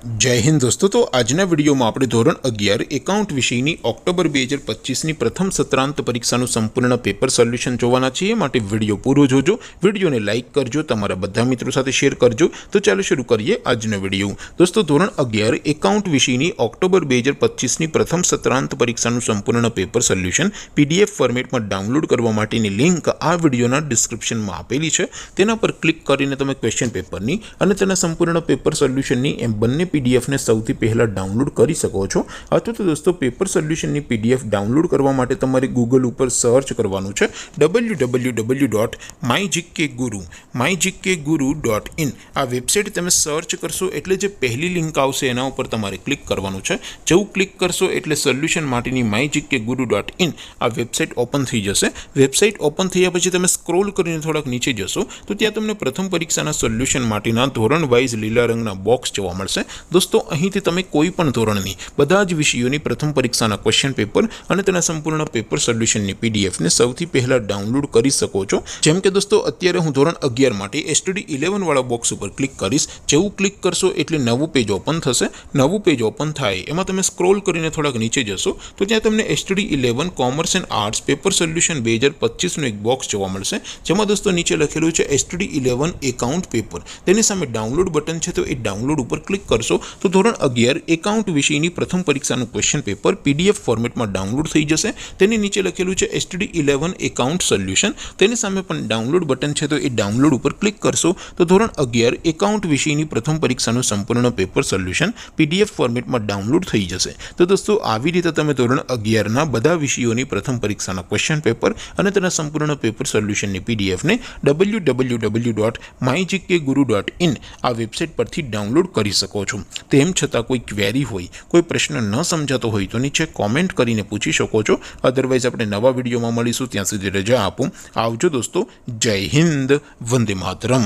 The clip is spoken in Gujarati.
जय हिंद दोस्तों। तो आजना विडियो में આપણે ધોરણ 11 એકાઉન્ટ વિષયની ઓક્ટોબર 2025ની પ્રથમ સત્રાંત પરીક્ષાનું સંપૂર્ણ પેપર સોલ્યુશન જોવાના છીએ। માટે વિડિયો પૂરો જોજો, વિડિયોને લાઈક કરજો, તમારા બધા મિત્રો સાથે શેર કરજો। તો ચાલો શરૂ કરીએ આજનો વિડિયો। દોસ્તો ધોરણ 11 એકાઉન્ટ વિષયની ઓક્ટોબર 2025ની પ્રથમ સત્રાંત પરીક્ષાનું સંપૂર્ણ પેપર સોલ્યુશન પીડીએફ ફોર્મેટમાં ડાઉનલોડ કરવા માટેની લિંક આ વિડિયોના ડિસ્ક્રિપ્શનમાં આપેલી છે। તેના પર ક્લિક કરીને તમે ક્વેશ્ચન પેપરની અને તેના સંપૂર્ણ પેપર સોલ્યુશનની એમ બંને पीडीएफ ने સૌથી પહેલા ડાઉનલોડ કરી શકો છો। અથવા તો દોસ્તો પેપર સોલ્યુશનની પીડીએફ ડાઉનલોડ કરવા માટે તમારે ગૂગલ ઉપર સર્ચ કરવાનું છે www.mygkguru.in। આ વેબસાઇટ તમે સર્ચ કરશો એટલે જે પહેલી લિંક આવશે એના ઉપર તમારે ક્લિક કરવાનું છે। જેવું ક્લિક કરશો એટલે સોલ્યુશન માટેની mygkguru.in આ વેબસાઇટ ઓપન થઈ જશે। વેબસાઇટ ઓપન થયા પછી તમે સ્ક્રોલ કરીને થોડાક નીચે જશો તો ત્યાં તમને પ્રથમ પરીક્ષાના સોલ્યુશન માટેના ધોરણ વાઇઝ લીલા રંગના બોક્સ જોવા મળશે। दोस्तों અહીંથી તમે કોઈ પણ ધોરણની બધા જ વિષયોની પ્રથમ પરીક્ષાના ક્વેશ્ચન પેપર અને તેના સંપૂર્ણ પેપર સોલ્યુશનની પીડીએફ ને સૌથી પહેલા ડાઉનલોડ કરી શકો છો। જેમ કે દોસ્તો અત્યારે હું ધોરણ 11 માટે એસટીડી 11 વાળા બોક્સ ઉપર ક્લિક કરીશ। જેવું ક્લિક કરશો એટલે નવું પેજ ઓપન થશે। નવું પેજ ઓપન થાય એમાં તમે સ્ક્રોલ કરીને થોડાક નીચે જશો તો ત્યાં તમને STD 11 commerce and arts paper solution 2025 નું એક બોક્સ જોવા મળશે। જેમાં દોસ્તો નીચે લખેલું છે એસટીડી 11 એકાઉન્ટ પેપર। તેની સામે ડાઉનલોડ બટન છે તો એ ડાઉનલોડ ઉપર ક્લિક કરશો तो ધોરણ 11 એકાઉન્ટ વિષયની પ્રથમ પરીક્ષાનું ક્વેશ્ચન પેપર પીડીએફ ફોર્મેટમાં ડાઉનલોડ થઈ જશે। તેની નીચે લખેલું છે એસટીડી 11 એકાઉન્ટ સોલ્યુશન। તેની સામે પણ ડાઉનલોડ બટન છે તો એ ડાઉનલોડ ઉપર ક્લિક કરશો તો ધોરણ 11 એકાઉન્ટ વિષયની પ્રથમ પરીક્ષાનું સંપૂર્ણ પેપર સોલ્યુશન પીડીએફ ફોર્મેટમાં ડાઉનલોડ થઈ જશે। તો દોસ્તો આવી રીતે તમે ધોરણ 11 ના બધા વિષયોની પ્રથમ પરીક્ષાના ક્વેશ્ચન પેપર અને તેના સંપૂર્ણ પેપર સોલ્યુશનની પીડીએફ ને www.mygkguru.in આ વેબસાઇટ પરથી ડાઉનલોડ કરી શકો છો। તેમ છતાં કોઈ ક્વેરી હોય, કોઈ પ્રશ્ન ન સમજાતો હોય તો નીચે કોમેન્ટ કરીને પૂછી શકો છો। અધરવાઇઝ આપણે નવા વિડીયોમાં મળીશું, ત્યાં સુધી રજા આપો। આવજો દોસ્તો। જય હિન્દ, વંદે માતરમ।